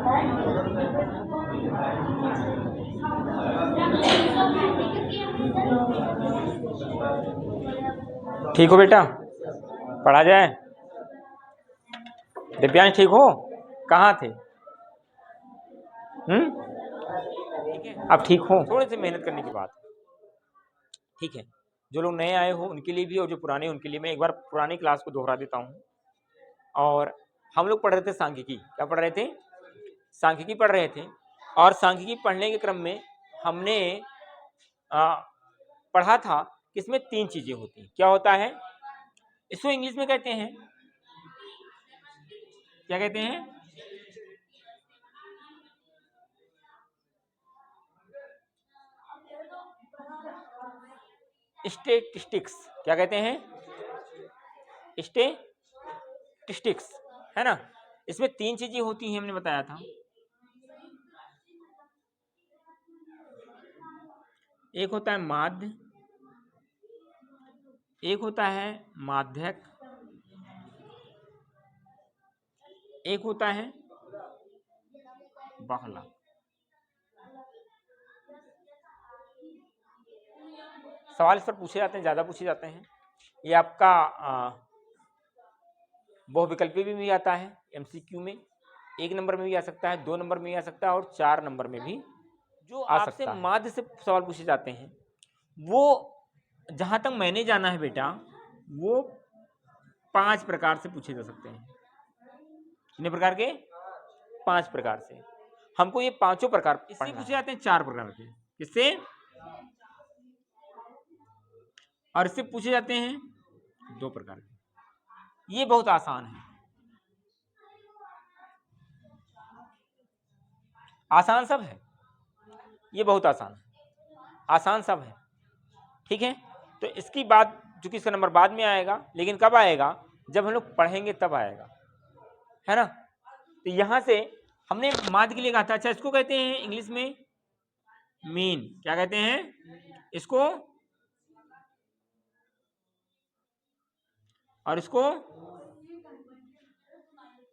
ठीक हो बेटा, पढ़ा जाए। दिव्यांश ठीक हो? कहाँ थे? ठीक है, अब ठीक हो? थोड़ी सी मेहनत करने की बात, ठीक है। जो लोग नए आए हो उनके लिए भी और जो पुराने उनके लिए मैं एक बार पुरानी क्लास को दोहरा देता हूँ। और हम लोग पढ़ रहे थे सांख्यिकी। क्या पढ़ रहे थे? सांख्यिकी पढ़ रहे थे। और सांख्यिकी पढ़ने के क्रम में हमने पढ़ा था कि इसमें 3 चीजें होती हैं। क्या होता है? इसको इंग्लिश में कहते हैं, क्या कहते हैं? स्टेटिस्टिक्स। क्या कहते हैं? स्टेटिस्टिक्स, है ना। इसमें 3 चीजें होती हैं, हमने बताया था। एक होता है माध्य, एक होता है माध्यक, एक होता है बहुलक। सवाल इस पर पूछे जाते हैं, ज्यादा पूछे जाते हैं। ये आपका बहुविकल्पी भी आता है एमसीक्यू में। 1 नंबर में भी आ सकता है, 2 नंबर में भी आ सकता है और 4 नंबर में भी जो आपसे माध्य से सवाल पूछे जाते हैं, वो जहां तक मैंने जाना है बेटा, वो 5 प्रकार से पूछे जा सकते हैं। कितने प्रकार के? 5 प्रकार से। हमको ये पांचों प्रकार इससे पूछे जाते हैं 4 प्रकार के। किससे? और इससे पूछे जाते हैं 2 प्रकार के। ये बहुत आसान है, आसान सब है, ये बहुत आसान सब है, ठीक है। तो इसकी बात, चूंकि इसका नंबर बाद में आएगा, लेकिन कब आएगा? जब हम लोग पढ़ेंगे तब आएगा, है ना। तो यहां से हमने माध्य के लिए कहा था। अच्छा, इसको कहते हैं इंग्लिश में मीन। क्या कहते हैं इसको? और इसको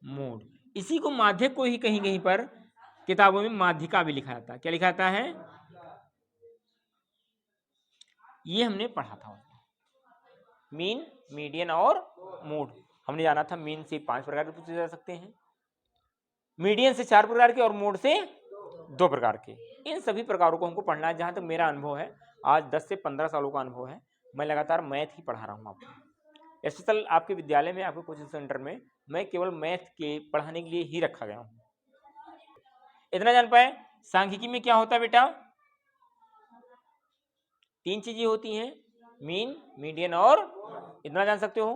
मोड। इसी को माध्यक को ही कहीं कहीं पर किताबों में माध्यिका भी लिखा जाता है। क्या लिखा जाता है? ये हमने पढ़ा था। मीन, मीडियन और मोड हमने जाना था। मीन से 5 प्रकार के पूछे जा सकते हैं, मीडियन से 4 प्रकार के और मोड से 2 प्रकार के। इन सभी प्रकारों को हमको पढ़ना है। जहां तक मेरा अनुभव है, आज 10 से 15 सालों का अनुभव है, मैं लगातार मैथ ही पढ़ा रहा हूँ आपको। स्पेशल आपके विद्यालय में, आपके कोचिंग सेंटर में मैं केवल मैथ के पढ़ाने के लिए ही रखा गया हूँ। इतना जान पाए? सांख्यिकी में क्या होता है बेटा? 3 चीजें होती हैं, मीन, मीडियन और। इतना जान सकते हो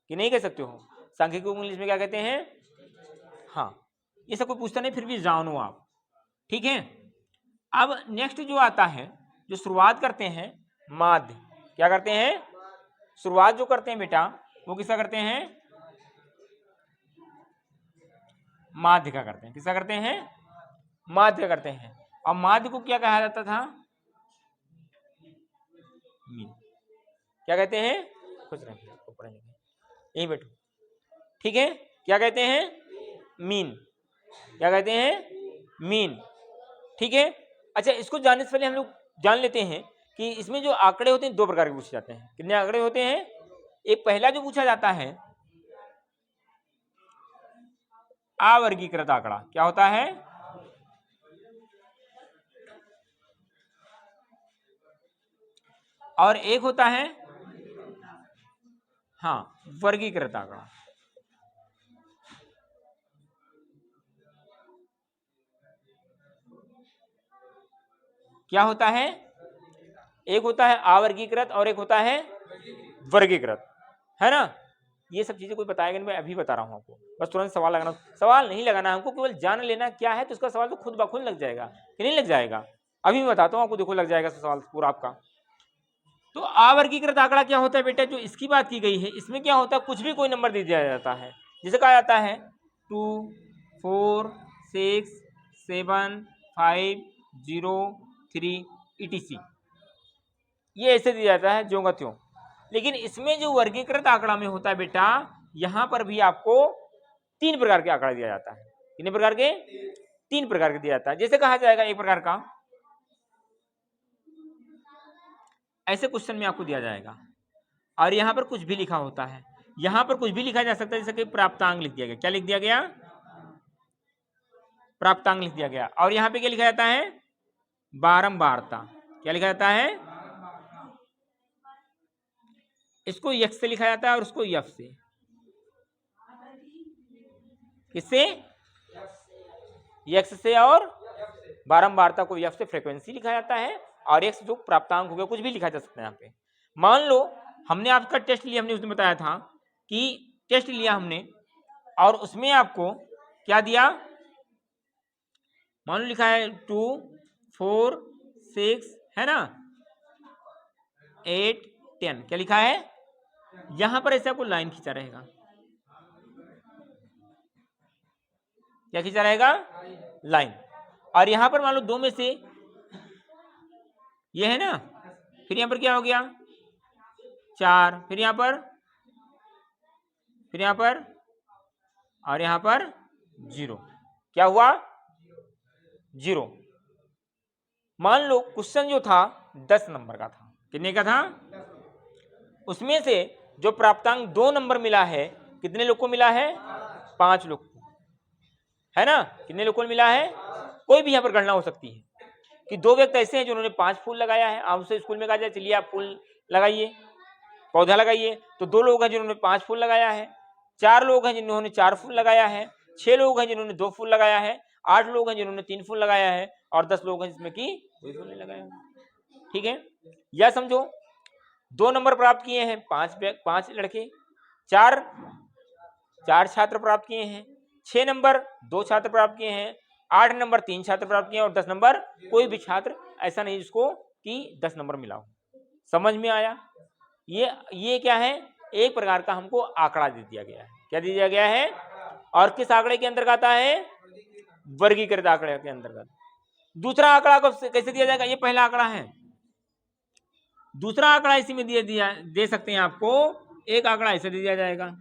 कि नहीं कह सकते हो? सांख्यिकी को इंग्लिश में क्या कहते हैं? हाँ, ये सब कोई पूछता नहीं, फिर भी जानो आप, ठीक है। अब नेक्स्ट जो आता है, जो शुरुआत करते हैं माध्य। क्या करते हैं? शुरुआत जो करते हैं बेटा, वो किसका करते हैं? माध्य का करते हैं। किसका करते हैं? माध्य का करते हैं। और माध्य को क्या कहा जाता था? मीन। क्या कहते हैं? खुश रहिए, यहीं बैठो, ठीक है। क्या कहते हैं? मीन। क्या कहते हैं? मीन, ठीक है। अच्छा, इसको जानने से पहले हम लोग जान लेते हैं कि इसमें जो आंकड़े होते हैं 2 प्रकार के पूछे जाते हैं। कितने आंकड़े होते हैं? एक पहला जो पूछा जाता है अवर्गीकृत आंकड़ा। क्या होता है? और एक होता है वर्गीकृत आंकड़ा। क्या होता है? एक होता है अवर्गीकृत और एक होता है वर्गीकृत, है ना। ये सब चीजें कोई बताएगा नहीं, मैं अभी बता रहा हूं आपको। बस तुरंत सवाल लगाना, सवाल नहीं लगाना हमको, केवल जान लेना क्या है, तो उसका सवाल तो खुद ब खुद लग जाएगा कि नहीं लग जाएगा। अभी मैं बताता हूँ आपको, देखो लग जाएगा सवाल पूरा आपका। तो अवर्गीकृत आंकड़ा क्या होता है बेटा? जो इसकी बात की गई है, इसमें क्या होता है, कुछ भी कोई नंबर दे दिया जाता है। जिसे कहा जाता है 2, 4, 6, 7, 5, 0, 3 etc। ये ऐसे दिया जाता है ज्यों का त्यों। लेकिन इसमें जो वर्गीकृत आंकड़ा में होता है बेटा, यहां पर भी आपको 3 प्रकार के आंकड़ा दिया जाता है। कितने प्रकार के? 3 प्रकार का दिया जाता है। जैसे कहा जाएगा एक प्रकार का, ऐसे क्वेश्चन में आपको दिया जाएगा और यहाँ पर कुछ भी लिखा होता है, यहाँ पर कुछ भी लिखा जा सकता है, जैसे कि प्राप्तांक लिख दिया गया। क्या लिख दिया गया? प्राप्तांक लिख दिया गया। और यहाँ पे क्या लिखा जाता है? बारंबारता। क्या लिखा जाता है? इसको यक्स से लिखा जाता है और उसको यफ से। किससे? यक्स से। और बारंबारता को यफ से फ्रीक्वेंसी लिखा जाता है, और एक्स जो प्राप्तांक हो गया, कुछ भी लिखा जा सकता है यहाँ पे। मान लो हमने आपका टेस्ट लिया, हमने उसने बताया था कि टेस्ट लिया हमने, और उसमें आपको क्या दिया? मान लो लिखा है 2, 4, 6 है ना, 8, 10। क्या लिखा है? यहां पर ऐसे आपको लाइन खींचा रहेगा। क्या खींचा रहेगा? लाइन। और यहां पर मान लो 2 में से ये है ना, फिर यहां पर क्या हो गया? 4, फिर यहां पर, फिर यहां पर, और यहां पर 0। क्या हुआ? 0। मान लो क्वेश्चन जो था 10 नंबर का था। कितने का था? उसमें से जो प्राप्तांक 2 नंबर मिला है, कितने लोग को मिला है? 5 लोग को, है ना। कितने लोग को मिला है? कोई भी यहाँ पर गणना हो सकती है कि 2 व्यक्ति ऐसे हैं जिन्होंने 5 फूल लगाया है। आप उसे स्कूल में कहा जाए चलिए आप फूल लगाइए, पौधा लगाइए, तो 2 लोग हैं जिन्होंने 5 फूल लगाया है, 4 लोग हैं जिन्होंने 4 फूल लगाया है, 6 लोग हैं जिन्होंने 2 फूल लगाया है, 8 लोग हैं जिन्होंने 3 फूल लगाया है, और 10 लोग हैं जिसमें कि कोई फूल नहीं लगाया। ठीक है, या समझो 2 नंबर प्राप्त किए हैं 5 लड़के, 4 छात्र प्राप्त किए हैं, 6 नंबर 2 छात्र प्राप्त किए हैं, 8 नंबर 3 छात्र प्राप्त किए, और 10 नंबर कोई भी छात्र ऐसा नहीं जिसको कि 10 नंबर मिला हो। समझ में आया? ये क्या है? एक प्रकार का हमको आंकड़ा दे दिया गया है। क्या दे दिया गया है? और किस आंकड़े के अंतर्गत आता है? वर्गीकृत आंकड़े के अंतर्गत। दूसरा आंकड़ा को कैसे दिया जाएगा? ये पहला आंकड़ा है। दूसरा आंकड़ा इसी में दे सकते हैं आपको। एक आंकड़ा ऐसे दे दिया जाएगा,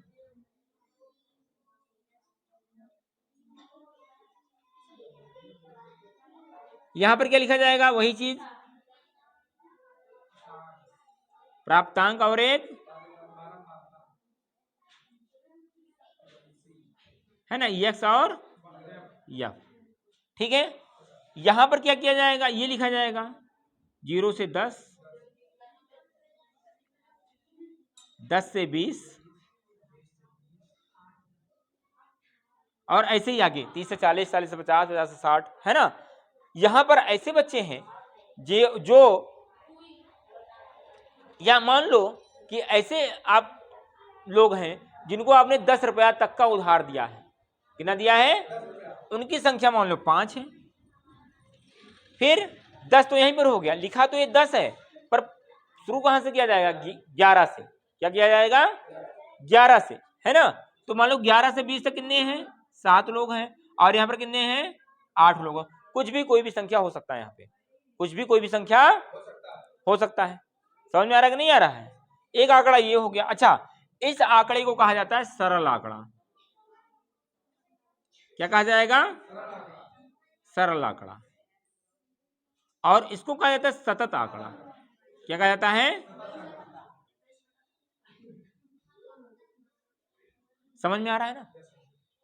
यहां पर क्या लिखा जाएगा? वही चीज, प्राप्तांक और एक, है ना, यक्स और यफ। ठीक है, यहां पर क्या किया जाएगा? ये लिखा जाएगा 0 से 10, 10 से 20, और ऐसे ही आगे 30 से 40, 40 से 50, 50 से 60, है ना। यहां पर ऐसे बच्चे हैं जो या मान लो कि ऐसे आप लोग हैं जिनको आपने 10 रुपया तक का उधार दिया है। कितना दिया है? उनकी संख्या मान लो 5 है। फिर 10 तो यहीं पर हो गया, लिखा तो ये 10 है, पर शुरू कहां से किया जाएगा? 11 से। क्या किया जाएगा? 11 से, है ना। तो मान लो 11 से 20 तक कितने हैं? 7 लोग हैं, और यहाँ पर कितने हैं? 8 लोग। कुछ भी कोई भी संख्या हो सकता है, यहाँ पे कुछ भी कोई भी संख्या हो सकता है। समझ में आ रहा है कि नहीं आ रहा है? एक आंकड़ा ये हो गया। अच्छा, इस आंकड़े को कहा जाता है सरल आंकड़ा। क्या कहा जाएगा? सरल आंकड़ा। और इसको कहा जाता है सतत आंकड़ा। क्या कहा जाता है? समझ में आ रहा है ना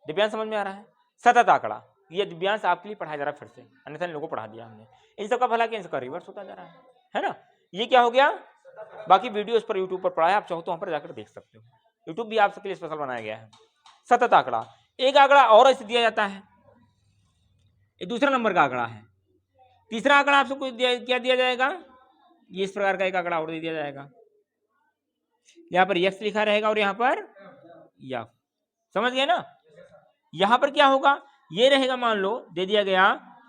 दिव्यांश? समझ में आ रहा है? सतत आंकड़ा। ये दिव्यांश आपके लिए पढ़ाया जा रहा है फिर से, अन्यथा इन लोगों को पढ़ा दिया हमने। इन सबका भला क्या, इनका रिवर्स होता जा रहा है ना। ये क्या हो गया? बाकी वीडियो इस पर यूट्यूब पर पढ़ा है, आप चाहो तो वहां पर जाकर देख सकते हो। यूट्यूब भी आप सबके लिए स्पेशल बनाया गया है। सतत आंकड़ा। एक आंकड़ा और ऐसे दिया जाता है, ये दूसरा नंबर का आंकड़ा है। तीसरा आंकड़ा आप सबको क्या दिया जाएगा? ये इस प्रकार का एक आंकड़ा और दे दिया जाएगा। यहाँ पर यक्स लिखा रहेगा और यहाँ पर यफ। समझ गए ना? यहाँ पर क्या होगा? ये रहेगा, मान लो दे दिया गया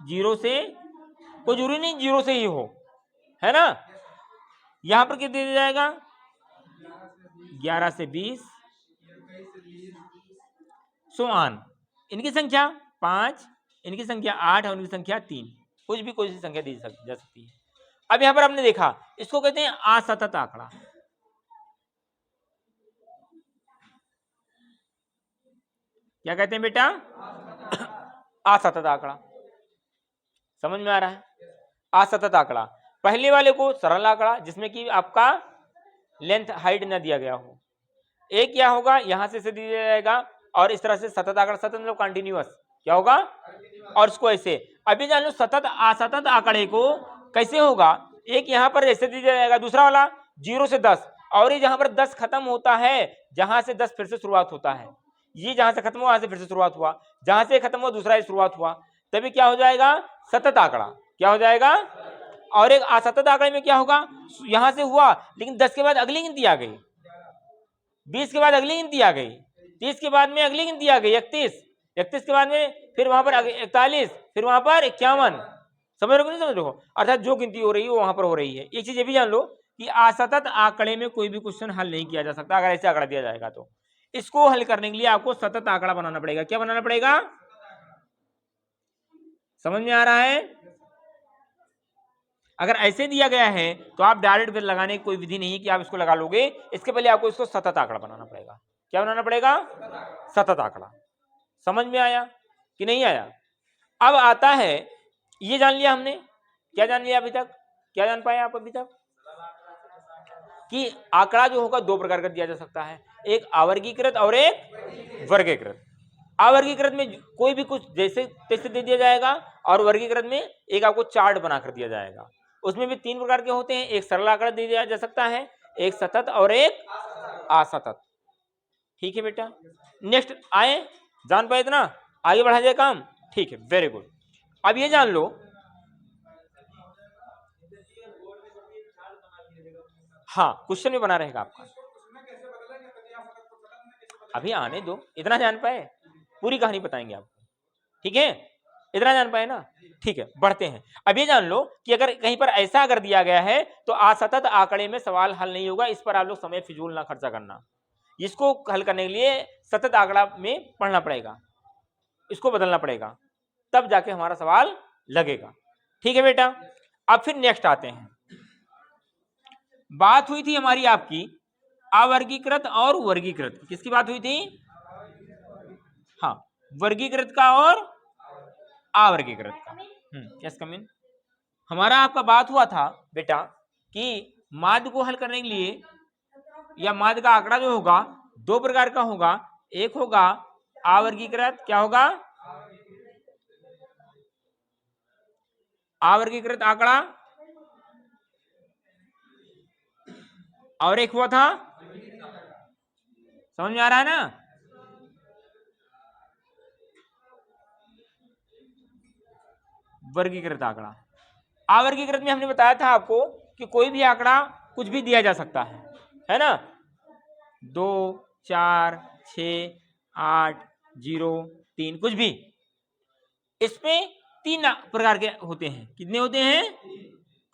0 से, कोई जरूरी नहीं 0 से ही हो, है ना। यहाँ पर क्या दे दिया जाएगा? 11 से 20, सुमान। इनकी संख्या 5, इनकी संख्या 8 और इनकी संख्या 3। कुछ भी कोई सी संख्या दी जा सकती है। अब यहां पर हमने देखा, इसको कहते हैं असतत आंकड़ा। क्या कहते हैं बेटा? असतत आंकड़ा। समझ में आ रहा है? असतत आंकड़ा, पहले वाले को सरल आंकड़ा जिसमें कि आपका लेंथ हाइट न दिया गया हो, एक क्या होगा यहाँ से दिया जाएगा और इस तरह से सतत आंकड़ा, सतत मतलब कंटिन्यूअस क्या होगा, और इसको ऐसे। अभी जान लो सतत असतत आंकड़े को कैसे होगा, एक यहाँ पर ऐसे दिया जाएगा, दूसरा वाला 0 से 10, और ये जहां पर 10 खत्म होता है, जहां से 10 फिर से शुरुआत होता है, ये जहां से खत्म हुआ वहां से फिर से शुरुआत हुआ, जहां से खत्म हुआ दूसरा शुरुआत हुआ, तभी क्या हो जाएगा, सतत आंकड़ा। क्या हो जाएगा? और एक असतत आंकड़े में क्या होगा, यहां से हुआ लेकिन 10 के बाद अगली गिनती आ गई, 20 के बाद अगली गिनती आ गई, 30 के बाद में अगली गिनती आ गई, 31 के बाद में फिर वहां पर 41, फिर वहां पर 51। समझ रहे हो नहीं समझ रहे हो? अर्थात जो गिनती हो रही है वो वहां पर हो रही है। एक चीज ये भी जान लो कि असतत आंकड़े में कोई भी क्वेश्चन हल नहीं किया जा सकता अगर ऐसे आंकड़ा दिया जाएगा तो। इसको हल करने के लिए आपको सतत आंकड़ा बनाना पड़ेगा। क्या बनाना पड़ेगा? समझ में आ रहा है? अगर ऐसे दिया गया है तो आप डायरेक्ट फिर लगाने की कोई विधि नहीं कि आप इसको लगा लोगे, इसके पहले आपको इसको सतत आंकड़ा बनाना पड़ेगा। क्या बनाना पड़ेगा? सतत आंकड़ा। समझ में आया कि नहीं आया? अब आता है, ये जान लिया हमने, क्या जान लिया अभी तक, क्या जान पाए आप अभी तक? कि आंकड़ा जो होगा दो प्रकार का दिया जा सकता है, एक आवर्गीकृत और एक वर्गीकृत। आवर्गीकृत में कोई भी कुछ जैसे तैसे दे दिया जाएगा, और वर्गीकृत में एक आपको चार्ट बनाकर दिया जाएगा। उसमें भी 3 प्रकार के होते हैं, एक सरल आंकड़ा दे दिया जा सकता है, एक सतत और एक असतत। ठीक है बेटा, नेक्स्ट आए, जान पाए इतना, आगे बढ़ा जाए काम। ठीक है, वेरी गुड। अब ये जान लो, हाँ क्वेश्चन भी बना रहेगा आपका, अभी आने दो, इतना जान पाए, पूरी कहानी बताएंगे आपको। ठीक है, इतना जान पाए ना? ठीक है, बढ़ते हैं। अब ये जान लो कि अगर कहीं पर ऐसा अगर दिया गया है तो असतत आंकड़े में सवाल हल नहीं होगा, इस पर आप लोग समय फिजूल ना खर्चा करना। इसको हल करने के लिए सतत आंकड़ा में पढ़ना पड़ेगा, इसको बदलना पड़ेगा, तब जाके हमारा सवाल लगेगा। ठीक है बेटा, अब फिर नेक्स्ट आते हैं। बात हुई थी हमारी आपकी अवर्गीकृत और वर्गीकृत, किसकी बात हुई थी? हाँ, वर्गीकृत का और अवर्गीकृत का। यस कम इन। हमारा आपका बात हुआ था बेटा कि माध्य को हल करने के लिए या माध्य का आंकड़ा जो होगा दो प्रकार का होगा, एक होगा अवर्गीकृत, क्या होगा? अवर्गीकृत आंकड़ा, और एक हुआ था, समझ में आ रहा है ना? वर्गीकृत आंकड़ा। अवर्गीकृत में हमने बताया था आपको कि कोई भी आंकड़ा कुछ भी दिया जा सकता है ना, 2, 4, 6, 8, 0, 3, कुछ भी। इसमें 3 प्रकार के होते हैं। कितने होते हैं?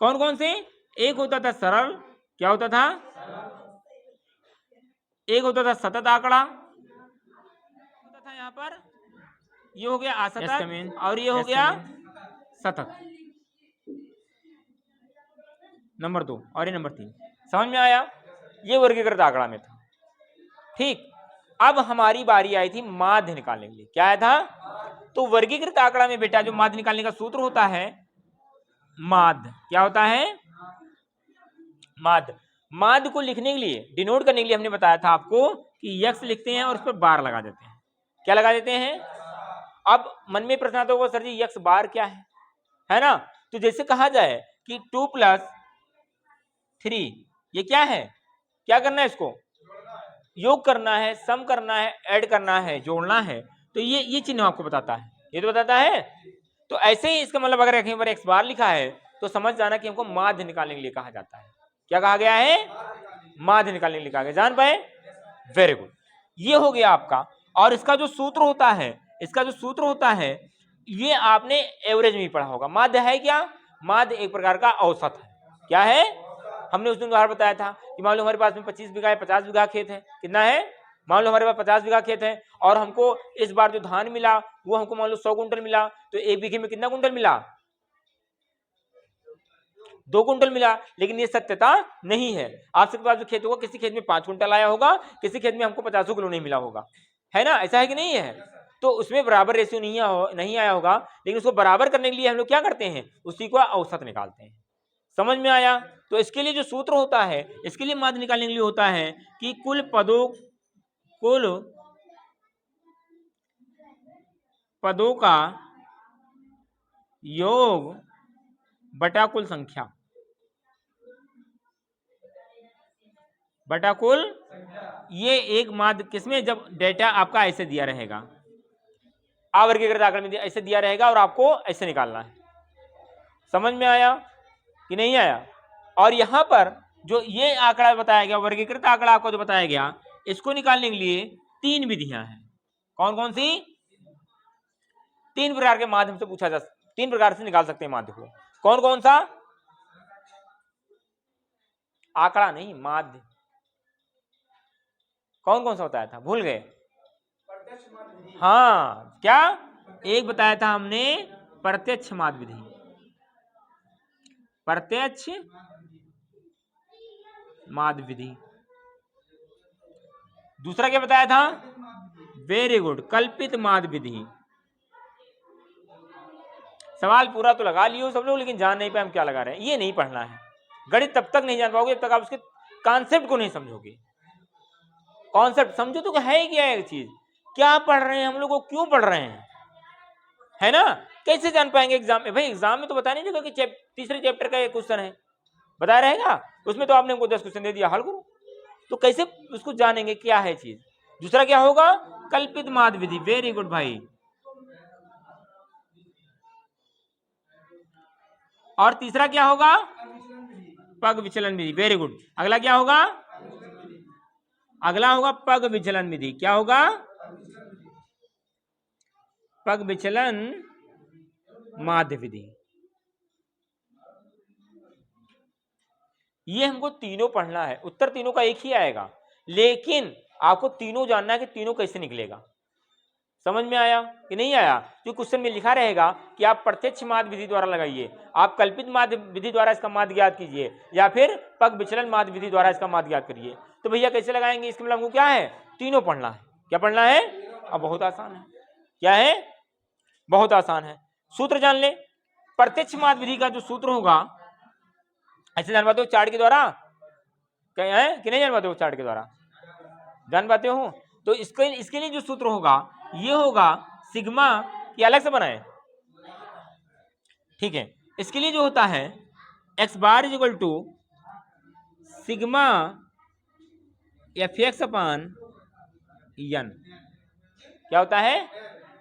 कौन कौन से? एक होता था सरल, क्या होता था? एक होता था सतत आंकड़ा, होता था यहाँ पर, ये हो गया असतत, और ये हो गया सतत, नंबर 2, और ये नंबर 3। समझ में आया? ये वर्गीकृत आंकड़ा में था। ठीक, अब हमारी बारी आई थी माध्य निकालने के लिए। क्या आया था? तो वर्गीकृत आंकड़ा में बेटा जो माध्य निकालने का सूत्र होता है माध्य, क्या होता है? माध्य। माध्य को लिखने के लिए, डिनोट करने के लिए हमने बताया था आपको कि यक्स लिखते हैं और उस पर बार लगा देते हैं। क्या लगा देते हैं? अब मन में प्रश्न आता होगा, सर जी यक्स बार क्या है ना? तो जैसे कहा जाए कि 2 + 3, ये क्या है? क्या करना है? इसको योग करना है, सम करना है, ऐड करना है, जोड़ना है। तो ये चिन्ह आपको बताता है, ये तो बताता है। तो ऐसे ही इसका मतलब अगर कहीं पर एक्स बार लिखा है तो समझ जाना कि हमको माध्य निकालने के लिए कहा जाता है। क्या कहा गया है? माध्य निकालने के लिए कहा गया। जान पाए? वेरी गुड, ये हो गया आपका। और इसका जो सूत्र होता है, इसका जो सूत्र होता है ये आपने एवरेज में ही पढ़ा होगा। माध्य है क्या? माध्य एक प्रकार का औसत है। क्या है? हमने उस दिन उदाहरण बताया था कि मान लो हमारे पास में 25 बीघा है, 50 बीघा खेत है। कितना है? मान लो हमारे पास 50 बीघा खेत है और हमको इस बार जो धान मिला वो हमको मान लो 100 कुंटल मिला, तो एक बीघे में कितना कुंटल मिला? 2 कुंटल मिला। लेकिन ये सत्यता नहीं है। आपके पास जो खेत होगा, किसी खेत में 5 कुंटल आया होगा, किसी खेत में हमको 50 किलो नहीं मिला होगा, है ना? ऐसा है कि नहीं है? तो उसमें बराबर रेशियो नहीं आया होगा, लेकिन उसको बराबर करने के लिए हम लोग क्या करते हैं, उसी को औसत निकालते हैं। समझ में आया? तो इसके लिए जो सूत्र होता है, इसके लिए माध्य निकालने के लिए होता है कि कुल पदों का योग बटा कुल संख्या बटा कुल, ये एक माध्य किसमें, जब डेटा आपका ऐसे दिया रहेगा, अवर्गीकृत आंकड़े में ऐसे दिया रहेगा और आपको ऐसे निकालना है। समझ में आया कि नहीं आया? और यहां पर जो ये आंकड़ा बताया गया, वर्गीकृत आंकड़ा आपको जो बताया गया, इसको निकालने के लिए 3 विधियां हैं। कौन कौन सी? 3 प्रकार के माध्यम से पूछा जा, 3 प्रकार से निकाल सकते हैं माध्य को। कौन कौन सा? आंकड़ा नहीं, माध्य। कौन कौन सा बताया था, भूल गए? हाँ, क्या? एक बताया था हमने प्रत्यक्ष माध्य विधि, प्रत्यक्ष माध्य विधि। दूसरा क्या बताया था? वेरी गुड, कल्पित माध्य विधि। सवाल पूरा तो लगा लियो सब लोग, लेकिन जान नहीं पाए हम क्या लगा रहे हैं। ये नहीं पढ़ना है, गणित तब तक नहीं जान पाओगे जब तक आप उसके कॉन्सेप्ट को नहीं समझोगे। कॉन्सेप्ट समझो तो है क्या एक चीज, क्या पढ़ रहे हैं हम लोग, को क्यों पढ़ रहे हैं, है ना? कैसे जान पाएंगे एग्जाम में? भाई एग्जाम में तो बता नहीं देगा कि तीसरे चैप्टर का एक क्वेश्चन है, बताया रहेगा, उसमें तो आपने हमको 10 क्वेश्चन दे दिया, हल करो। तो कैसे उसको जानेंगे क्या है चीज? दूसरा क्या होगा? कल्पित माध्य विधि। वेरी गुड भाई। और तीसरा क्या होगा? पग विचलन विधि। Very good. अगला क्या होगा? अगला होगा पग विचलन विधि। क्या होगा? पग विचलन माध्य विधि। ये हमको तीनों पढ़ना है, उत्तर तीनों का एक ही आएगा, लेकिन आपको तीनों जानना है कि तीनों कैसे निकलेगा। समझ में आया कि नहीं आया? जो क्वेश्चन में लिखा रहेगा कि आप प्रत्यक्ष माध्य विधि द्वारा लगाइए, आप कल्पित माध्य विधि द्वारा इसका माध्य ज्ञात कीजिए, या फिर पग विचलन माध्य विधि द्वारा इसका माध्य ज्ञात करिए। तो भैया कैसे लगाएंगे? इसके मतलब हमको क्या है? तीनों पढ़ना है। क्या पढ़ना है? अब बहुत आसान है। क्या है? बहुत आसान है। सूत्र जान ले। प्रत्यक्ष माध्य विधि का जो सूत्र होगा, ऐसे जान पाते हो चार्ट के द्वारा, कि नहीं जान पाते हो? चार्ट के द्वारा जान पाते हो? तो इसके लिए जो सूत्र होगा, ये होगा सिग्मा, ये अलग से बनाए, ठीक है? इसके लिए जो होता है X bar is equal to sigma F X upon N. क्या होता है?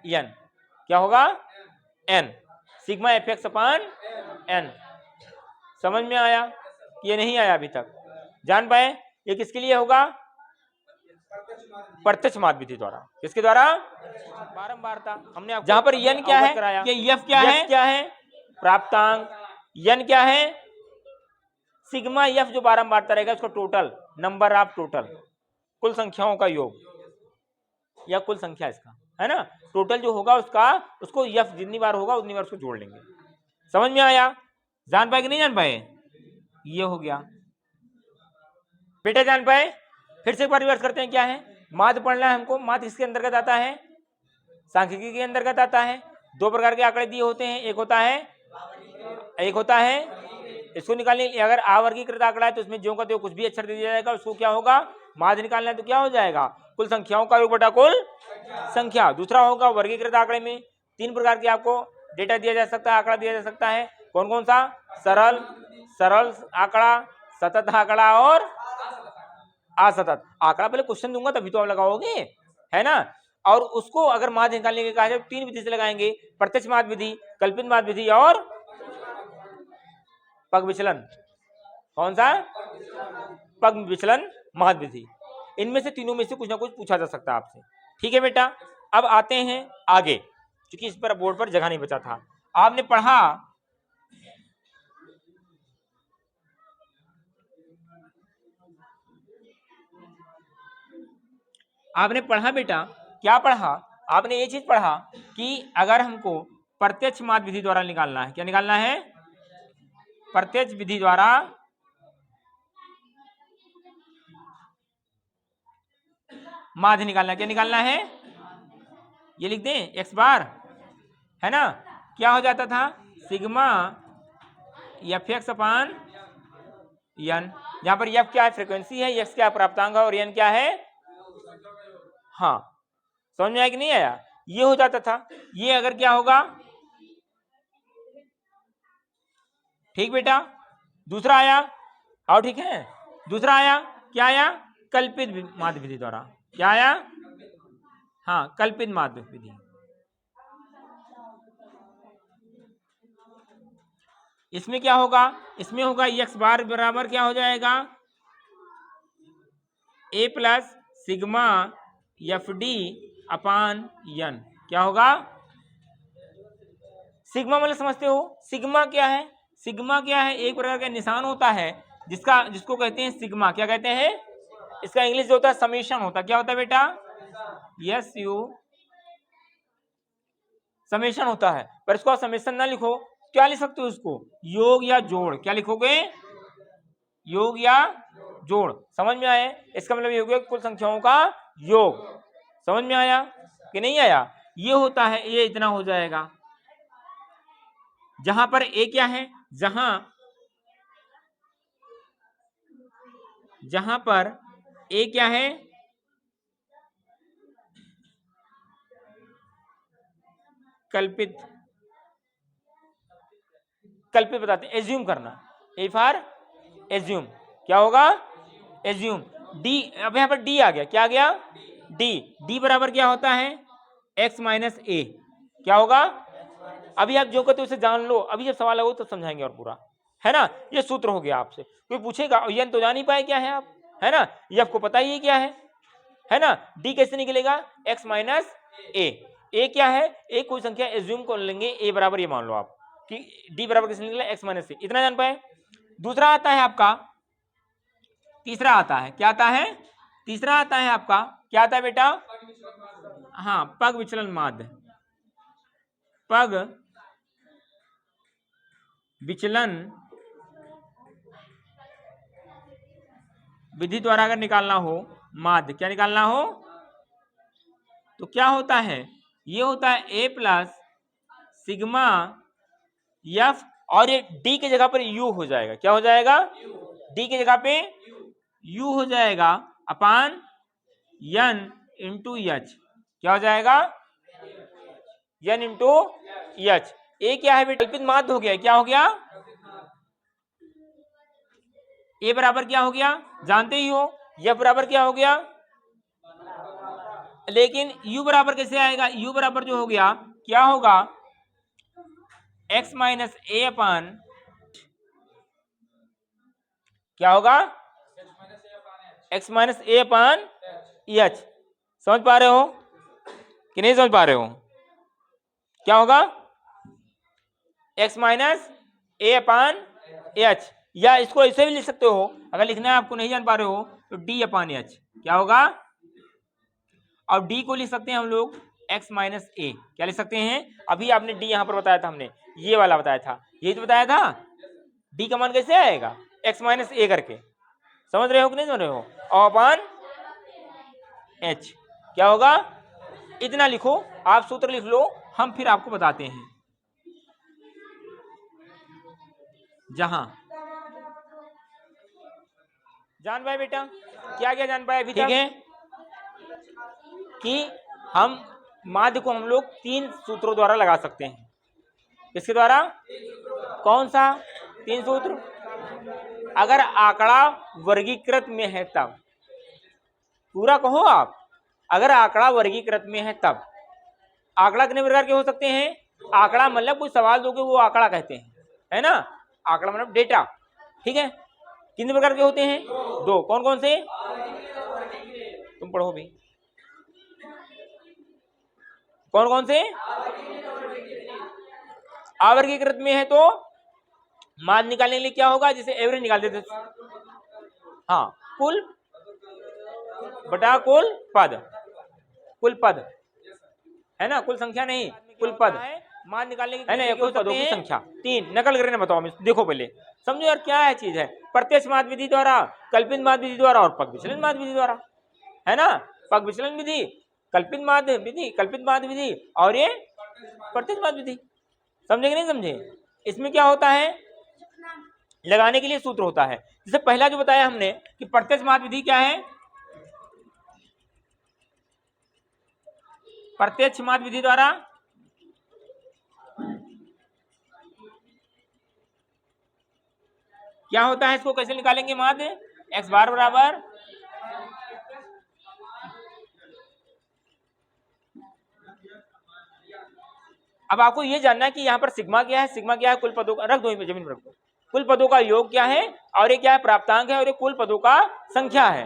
एन। क्या होगा? N. Sigma F X upon N. समझ में आया? ये नहीं आया अभी तक? जान पाए? ये किसके लिए होगा? प्रत्यक्ष माध्य विधि द्वारा। किसके द्वारा? बारंबारता। हमने आपको जहां पर यन क्या है, ये यफ क्या है? प्राप्तांक। यन क्या है? सिग्मा यफ जो बारंबारता रहेगा उसका टोटल, नंबर ऑफ टोटल, कुल संख्याओं का योग या कुल संख्या इसका, है ना? टोटल जो होगा उसका, उसको यफ जितनी बार होगा उतनी बार उसको जोड़ लेंगे। समझ में आया? जान पाए कि नहीं जान पाए? ये हो गया बेटा, जान पाए? फिर से एक बार रिवर्स करते हैं। क्या है? माध्य पढ़ना है हमको। माध्य किसके अंतर्गत आता है? सांख्यिकी के अंतर्गत आता है। 2 प्रकार के आंकड़े दिए होते हैं, एक होता है इसको निकालने, अगर अवर्गीकृत आंकड़ा है तो उसमें ज्यों का त्यों कुछ भी अक्षर दे दिया जाएगा, उसको क्या होगा? माध्य निकालना है तो क्या हो जाएगा? कुल संख्याओं का योग बटा कुल संख्या। दूसरा होगा वर्गीकृत आंकड़े में 3 प्रकार के आपको डेटा दिया जा सकता है, आंकड़ा दिया जा सकता है। कौन कौन सा? सरल आंकड़ा, सतत आंकड़ा और असतत आंकड़ा। पहले क्वेश्चन दूंगा तभी तो आप लगाओगे, है ना? और उसको अगर माध्य निकालने के कहा जाए 3 विधि से लगाएंगे, प्रत्यक्ष माध्य विधि, कल्पित माध्य विधि और पग विचलन। कौन सा? पग विचलन माध्य विधि। इनमें से तीनों में से कुछ ना कुछ पूछा जा सकता है आपसे। ठीक है बेटा, अब आते हैं आगे, क्योंकि इस पर बोर्ड पर जगह नहीं बचा था। आपने पढ़ा बेटा, क्या पढ़ा? आपने ये चीज पढ़ा कि अगर हमको प्रत्यक्ष माध्य विधि द्वारा निकालना है, क्या निकालना है? प्रत्यक्ष विधि द्वारा माध्य निकालना है। क्या निकालना है? ये लिख दें एक्स बार, है ना, क्या हो जाता था sigma F X upon N. यहाँ पर एफ क्या है फ्रीक्वेंसी है, एक्स क्या प्राप्तांक है और एन क्या है, हाँ समझ में आया कि नहीं आया, ये हो जाता था। ये अगर क्या होगा, ठीक बेटा, दूसरा आया और ठीक है, दूसरा आया क्या आया, कल्पित माध्य विधि द्वारा, क्या आया, हाँ कल्पित माध्य विधि। इसमें क्या होगा, इसमें होगा एक्स बार बराबर क्या हो जाएगा, ए प्लस सिग्मा एफ डी अपान एन। क्या होगा, सिग्मा मतलब समझते हो, सिग्मा क्या है, सिग्मा क्या है, एक प्रकार का निशान होता है जिसको कहते हैं सिग्मा, क्या कहते हैं, इसका इंग्लिश जो होता है समेशन होता है, क्या होता है बेटा, यस यू समेशन होता है। पर इसको समेशन ना लिखो, क्या लिख सकते हो उसको, योग या जोड़, क्या लिखोगे, योग या जोड़। समझ में आए, इसका मतलब ये हो गया कुल संख्याओं का योग। समझ में आया कि नहीं आया, ये होता है, ये इतना हो जाएगा। जहां पर ए क्या है, जहां पर ए क्या है, कल्पित बताते हैं, एज्यूम करना, ए फॉर एज्यूम, क्या होगा, एज्यूम। डी, अब यहाँ पर डी आ गया, क्या आ गया, डी बराबर क्या होता है, एक्स माइनस ए, क्या होगा, अभी आप जो कहते हो उसे जान लो, अभी जब सवाल आएगा तो समझाएंगे और पूरा, है ना। ये सूत्र हो गया, आपसे कोई पूछेगा ये तो जान ही पाए क्या है आप, है ना, ये आपको पता ही है क्या है ना। डी कैसे निकलेगा, एक्स माइनस ए क्या है, ए कोई संख्या एज्यूम कर लेंगे, ए बराबर ये मान लो आप कि डी बराबर कैसे निकला, एक्स माइनस ए, इतना जान पाए। दूसरा आता है आपका, तीसरा आता है, क्या आता है, तीसरा आता है आपका, क्या आता है बेटा, हाँ पग विचलन माध्य, पग विचलन विधि द्वारा अगर निकालना हो माध्य, क्या निकालना हो, तो क्या होता है, ये होता है ए प्लस सिग्मा एफ, और ये डी की जगह पर यू हो जाएगा, क्या हो जाएगा, डी की जगह पे यू हो जाएगा अपान एन इंटू एच, क्या हो जाएगा, एन इंटू एच। ए क्या है बेटा, कल्पित माध्य हो गया, क्या हो गया, ए बराबर क्या हो गया, जानते ही हो, एफ बराबर क्या हो गया, लेकिन u बराबर कैसे आएगा, u बराबर जो हो गया क्या होगा, x माइनस ए अपान, क्या होगा, x माइनस ए अपान एच। समझ पा रहे हो कि नहीं समझ पा रहे हो, क्या होगा, x माइनस ए अपान एच, या इसको ऐसे भी लिख सकते हो, अगर लिखना है आपको नहीं जान पा रहे हो तो d अपान एच, क्या होगा, और d को लिख सकते हैं हम लोग x माइनस ए, क्या लिख सकते हैं, अभी आपने d यहां पर बताया था, हमने ये वाला बताया था, यही तो बताया था, d का मान कैसे आएगा, x माइनस ए करके, समझ रहे हो कि नहीं समझ रहे हो, और अपान h क्या होगा, इतना लिखो, आप सूत्र लिख लो, हम फिर आपको बताते हैं। जहां जान पाए बेटा, क्या क्या जान पाए अभी, ठीक है, कि हम माध्य को हम लोग 3 सूत्रों द्वारा लगा सकते हैं, किसके द्वारा, कौन सा 3 सूत्र, अगर आंकड़ा वर्गीकृत में है तब, पूरा कहो आप, अगर आंकड़ा वर्गीकृत में है तब। आंकड़ा कितने प्रकार के हो सकते हैं, आंकड़ा मतलब कोई सवाल दोगे वो आंकड़ा कहते हैं, है ना, आंकड़ा मतलब डेटा, ठीक है, कितने प्रकार के होते हैं, 2, कौन कौन से, तुम पढ़ो भी, कौन कौन से, अवर्गीकृत में है तो मान निकालने के लिए क्या होगा, जैसे एवरेज निकाल देते, हाँ कुल बटा कुल पद, है ना, कुल संख्या नहीं, कुल पद है, मान निकालने की है ना, कुल पदों की संख्या 3, नकल करने बताओ, देखो पहले समझो यार क्या है चीज है, प्रत्यक्ष माध्य विधि द्वारा, कल्पित माध्य विधि द्वारा और पग विचलन माध्य विधि द्वारा, है ना, पग विचलन विधि कल्पित माध्य विधि, कल्पित माध्य विधि, और ये प्रत्यक्ष माध्य विधि। समझे कि नहीं समझे? इसमें क्या होता है, लगाने के लिए सूत्र होता है। जैसे पहला जो बताया हमने कि प्रत्यक्ष माध्य विधि क्या है, प्रत्यक्ष माध्य विधि द्वारा क्या होता है, इसको कैसे निकालेंगे माध्य, x बार बराबर अब आपको ये जानना है कि यहाँ पर सिग्मा क्या है, सिग्मा क्या है, कुल पदों का, रख दो जमीन पर रख दो, कुल पदों का योग क्या है, और ये क्या है, प्राप्तांक है, और ये कुल पदों का संख्या है।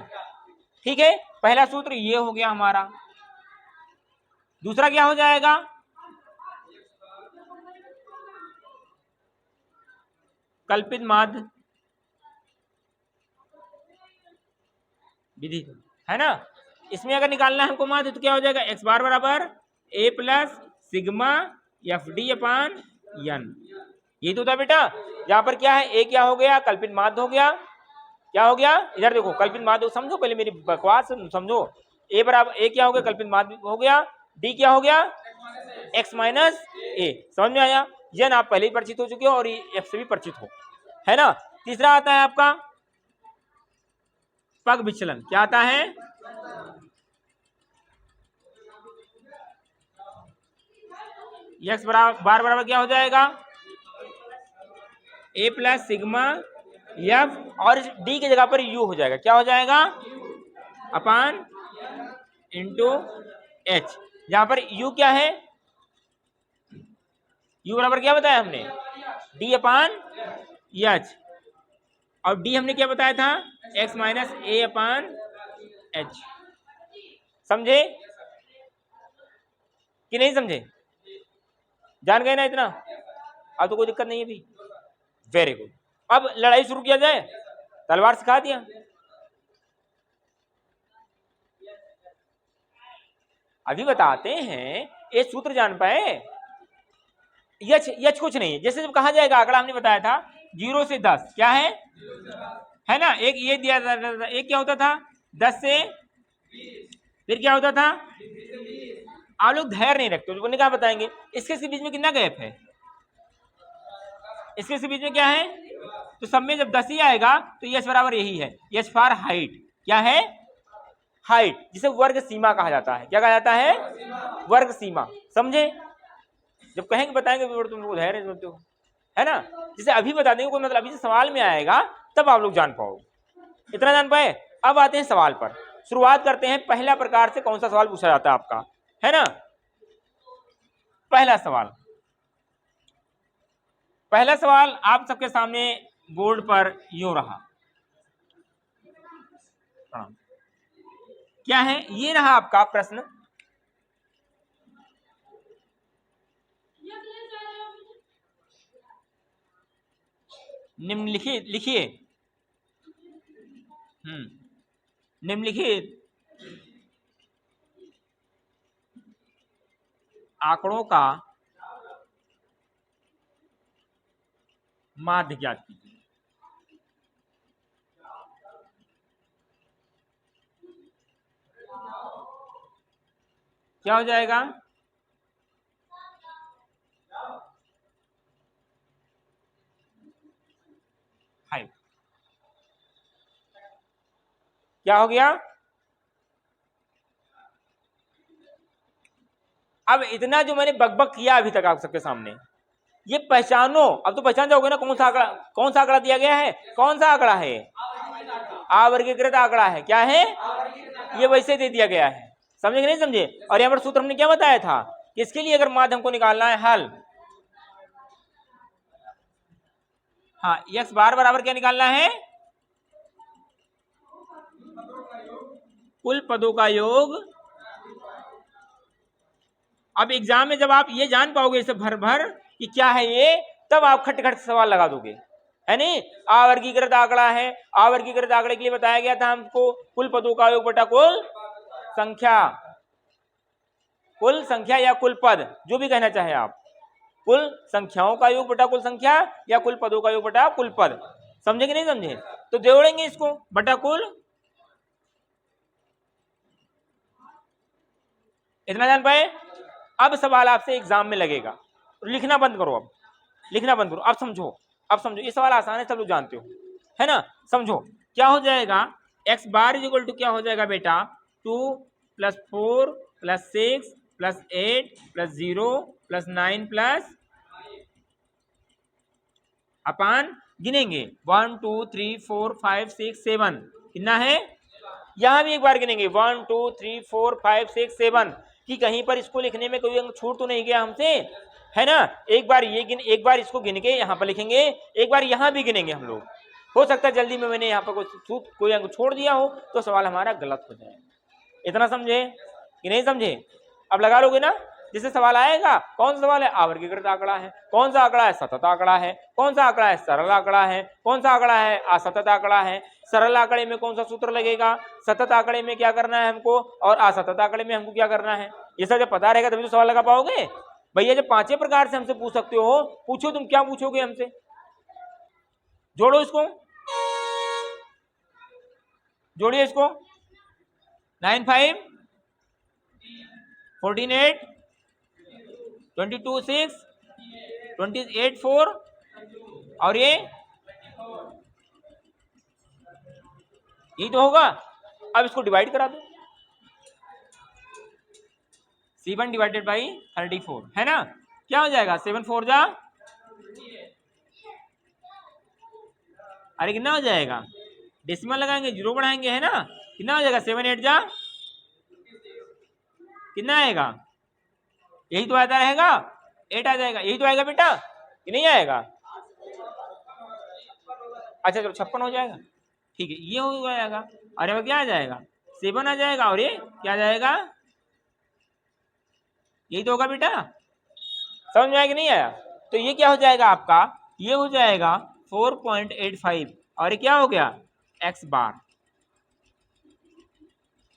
ठीक है, पहला सूत्र ये हो गया हमारा। दूसरा क्या हो जाएगा, कल्पित माध्य विधि, है ना। इसमें अगर निकालना है हमको माध्य तो क्या हो जाएगा, एक्स बार बराबर ए प्लस सिग्मा एफ डी अपान एन, ये तो था बेटा। यहाँ पर क्या है, ए क्या हो गया, कल्पित माध्य हो गया। क्या हो गया, इधर देखो, कल्पित माध्य समझो, पहले मेरी बकवास समझो। ए बराबर ए क्या हो गया, कल्पित माध्य हो गया। डी क्या हो गया, एक्स माइनस ए, समझ में आया। एन आप पहले ही परिचित हो चुके हो और एफ से भी परिचित हो, है ना। तीसरा आता है आपका पग विचलन, क्या आता है, एक्स बार बराबर क्या हो जाएगा, ए प्लस सिग्मा एफ, और डी की जगह पर यू हो जाएगा, क्या हो जाएगा, अपान इंटू एच। जहां पर यू क्या है, यू बराबर क्या बताया हमने, डी अपान एच, और डी हमने क्या बताया था, एक्स माइनस ए अपान एच। समझे कि नहीं समझे, जान गए ना इतना, अब तो कोई दिक्कत नहीं है भी। वेरी गुड, अब लड़ाई शुरू किया जाए, तलवार सिखा दिया। अभी बताते हैं, ये सूत्र जान पाए, यच यच कुछ नहीं है। जैसे जब कहा जाएगा आंकड़ा, हमने बताया था 0 से 10 क्या है ना, एक ये दिया था, एक क्या होता था 10 से, फिर क्या होता था, आप लोग धैर्य नहीं रखते, उनको क्या बताएंगे, इसके बीच में कितना गैप है, इसके बीच में क्या है, तो सब में जब 10 ही आएगा तो यच बराबर यही है, यच फॉर हाइट, क्या है, हाइट, जिसे वर्ग सीमा कहा जाता है। क्या कहा जाता है, वर्ग सीमा। समझे, जब कहेंगे बताएंगे तुम लोग धैर्य समझते हो, है ना। जिसे अभी बता देंगे कोई मतलब, अभी से सवाल में आएगा तब आप लोग जान पाओगे, इतना जान पाए। अब आते हैं सवाल पर, शुरुआत करते हैं पहला प्रकार से, कौन सा सवाल पूछा जाता है आपका, है ना। पहला सवाल आप सबके सामने बोर्ड पर यूं रहा, क्या है, ये रहा आपका प्रश्न। निम्नलिखित लिखिए, निम्नलिखित आंकड़ों का माध्य ज्ञात कीजिए। क्या हो जाएगा, हाइट। क्या हो गया, अब इतना जो मैंने बकबक किया अभी तक आप सबके सामने, ये पहचानो, अब तो पहचान जाओगे ना कौन सा आंकड़ा दिया गया है, कौन सा आंकड़ा है, आवर्गीकृत आंकड़ा है। क्या है, ये वैसे दे दिया गया है, समझे कि नहीं समझे। और यहाँ पर सूत्र हमने क्या बताया था, इसके लिए अगर माध्यम को निकालना है हल, हाँ, एक्स बार बराबर क्या निकालना है, कुल पदों का योग। अब एग्जाम में जब आप ये जान पाओगे इसे भर भर कि क्या है ये, तब आप खट खट सवाल लगा दोगे, है नहीं। आवर्गीकृत आंकड़ा है, आवर्गीकृत आंकड़े के लिए बताया गया था हमको कुल पदों का योग बटा कुल संख्या, कुल संख्या या कुल पद, जो भी कहना चाहे आप, कुल संख्याओं का योग बटा कुल संख्या या कुल पदों का योग बटा कुल पद। समझे कि नहीं समझे, तो जोड़ेंगे इसको बटा कुल इतना जान पाए। अब सवाल आपसे एग्जाम में लगेगा, लिखना बंद करो, अब लिखना बंद करो, अब समझो, अब समझो, ये सवाल आसान है, सब लोग जानते हो, है ना। समझो क्या हो जाएगा, X bar is equal to क्या हो जाएगा बेटा, 2 + 4 + 6 + 8 + 0 + 9 + अपान गिनेंगे 1 2 3 4 5 6 7, कितना है, यहां भी एक बार गिनेंगे 1 2 3 4 5 6 7, कि कहीं पर इसको लिखने में कोई अंक छूट तो नहीं गया हमसे, है ना। एक बार ये गिन, एक बार इसको गिन के यहाँ पर लिखेंगे, एक बार यहाँ भी गिनेंगे हम लोग। हो सकता है जल्दी में मैंने यहाँ पर कोई अंक छोड़ दिया हो तो सवाल हमारा गलत हो जाए। इतना समझे कि नहीं समझे। अब लगा लोगे ना, जिससे सवाल आएगा, कौन सा सवाल है, आवर्गीकृत आंकड़ा है, कौन सा आंकड़ा है, सतत आंकड़ा है, कौन सा आंकड़ा है, सरल आंकड़ा है, कौन सा आंकड़ा है, असतत आंकड़ा है, सरल आंकड़े में कौन सा सूत्र लगेगा, सतत आंकड़े में क्या करना है हमको, और असतत आंकड़े में हमको क्या करना है, ये सब जब पता रहेगा तभी तो सवाल लगा पाओगे। भैया जब 5 प्रकार से हमसे पूछ सकते हो, पूछो, तुम क्या पूछोगे हमसे, जोड़ो इसको, जोड़िए इसको, 9 5 14 8 22 6 28 4, और ये यही तो होगा। अब इसको डिवाइड करा दो, C1 डिवाइडेड बाई 34, है ना, क्या हो जाएगा, 7 4 जा, अरे कितना हो जाएगा, डेसिमल लगाएंगे, जीरो बढ़ाएंगे, है ना, कितना हो जाएगा, 7 8 जा, कितना आएगा, यही तो आता रहेगा, 8 आ जाएगा, यही तो आएगा बेटा, कि नहीं आएगा। अच्छा चलो 56 हो जाएगा, ठीक है, ये हो जाएगा, अरे अब क्या आ जाएगा, 7 आ जाएगा, और ये क्या आ जाएगा, यही तो होगा बेटा, समझ में आया कि नहीं आया। तो ये क्या हो जाएगा आपका, ये हो जाएगा 4.85, और ये क्या हो गया, x बार।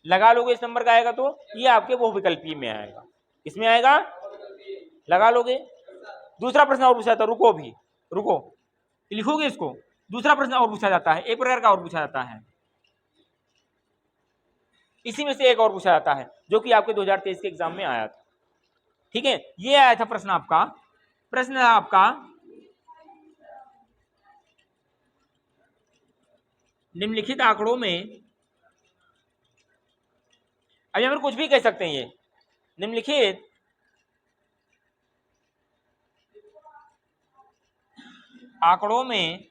लगा लोगे इस नंबर का आएगा तो ये आपके बहुविकल्पीय में आएगा, इसमें आएगा, लगा लोगे। दूसरा प्रश्न और पूछा जाता है, रुको भी, रुको, लिखोगे इसको, दूसरा प्रश्न और पूछा जाता है, एक प्रकार का और पूछा जाता है, इसी में से एक और पूछा जाता है जो कि आपके 2023 के एग्जाम में आया था, ठीक है। ये आया था प्रश्न आपका, प्रश्न है आपका, निम्नलिखित आंकड़ों में, अब यहाँ पर कुछ भी कह सकते हैं, ये निम्नलिखित आंकड़ों में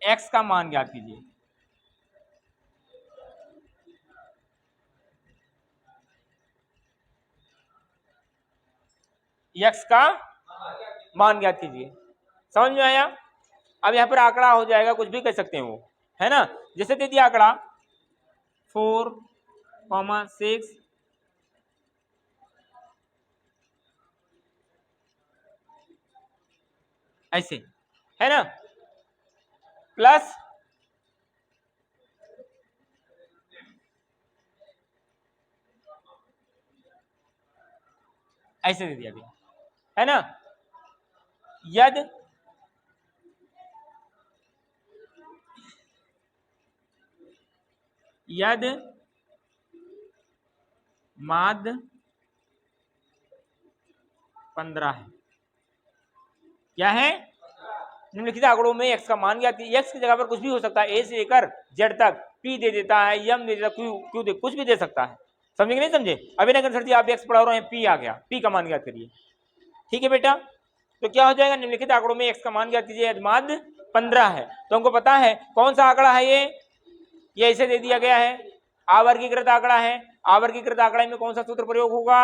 x का मान ज्ञात कीजिए, x का मान ज्ञात कीजिए, समझ में आया। अब यहाँ पर आंकड़ा हो जाएगा, कुछ भी कह सकते हैं वो, है ना, जैसे दे दिया आंकड़ा 4,6 ऐसे, है ना, प्लस ऐसे दे दिया गया, है ना, यद यद माद 15 है, क्या है, निम्नलिखित आंकड़ों में x का मान ज्ञात कीजिए, x की जगह पर कुछ भी हो सकता है, a से लेकर z तक, p दे देता है, m दे देता है, q दे, कुछ भी दे सकता है, समझे कि नहीं समझे। अभिनय सर जी आप x पढ़ा रहे हैं, p आ गया, p का मान ज्ञात करिए, ठीक है बेटा। तो क्या हो जाएगा, निम्नलिखित आंकड़ों में x का मान ज्ञात कीजिए, यदि 15 है, तो हमको पता है कौन सा आंकड़ा है ये ऐसे दे दिया गया है, आवर्गीकृत आंकड़ा है, आवर्गीकृत आंकड़ा में कौन सा सूत्र प्रयोग होगा,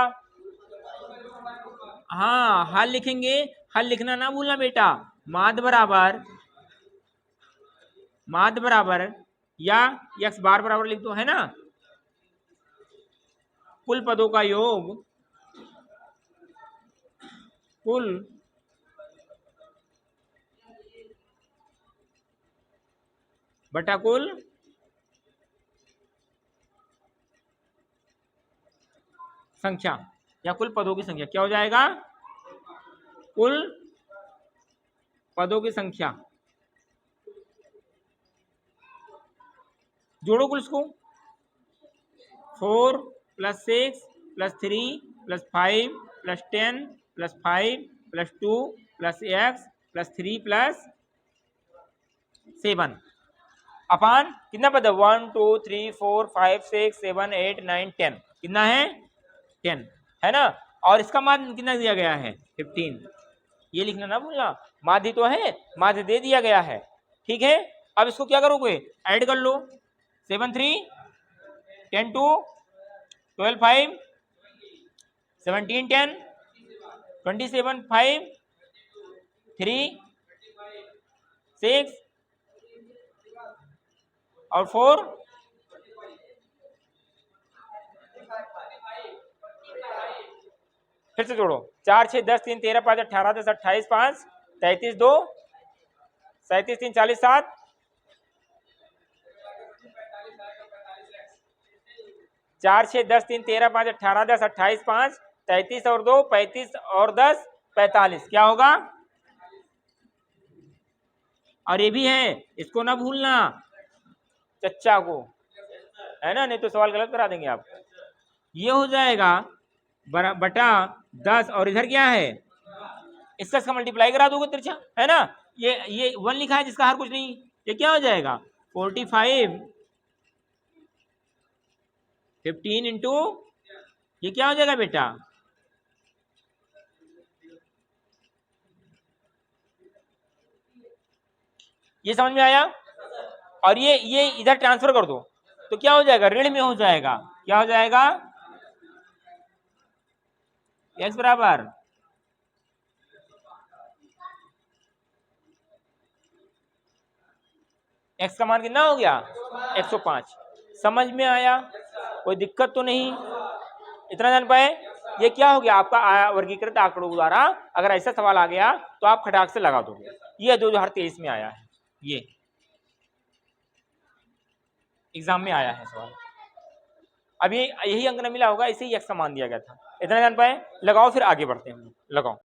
हाँ हल लिखेंगे, हल लिखना ना भूलना बेटा, माद बराबर या x बार बराबर लिख दो, है ना, कुल पदों का योग, कुल बटा कुल संख्या, या कुल पदों की संख्या, क्या हो जाएगा, कुल पदों की संख्या, जोड़ो कुल इसको, 4 plus 6 plus 3 plus 5 plus 10 plus 5 plus 2 plus x plus 3 plus 7 अपान कितना पता 1 2 3 4 5 6 7 8 9 10 कितना है 10 है ना। और इसका माध्य कितना दिया गया है 15, ये लिखना ना भूलना, माध्य तो है, माध्य दे दिया गया है, ठीक है। अब इसको क्या करोगे ऐड कर लो, 7 3 10 2 12 5 17 10 27 5 3 6 और 4 फिर से जोड़ो 4 6 10 3 13 5 18 10 28 5 33 2 37 3 40 7 4 6 10 3 13 5 18 10 28 5 33 और 2 35 और 10 45 क्या होगा। और ये भी है, इसको ना भूलना चच्चा को, है ना, नहीं तो सवाल गलत करा देंगे आप। ये हो जाएगा बटा 10 और इधर क्या है इसका मल्टीप्लाई करा दोगे तिरछा, है ना। ये 1 लिखा है जिसका हर कुछ नहीं, ये क्या हो जाएगा 45 15 इंटू ये क्या हो जाएगा बेटा ये समझ में आया। और ये इधर ट्रांसफर कर दो तो क्या हो जाएगा ऋण में हो जाएगा, क्या हो जाएगा x बराबर x का मान कितना हो गया 105। समझ में आया, कोई दिक्कत तो नहीं, इतना जान पाए। ये क्या हो गया आपका वर्गीकृत आंकड़ों द्वारा, अगर ऐसा सवाल आ गया तो आप खटाक से लगा दोगे। ये 2023 में आया है, ये एग्जाम में आया है सवाल। अब ये यही अंक न मिला होगा, इसे ही x का मान दिया गया था। इतना जान पाए, लगाओ फिर आगे बढ़ते हैं, लगाओ।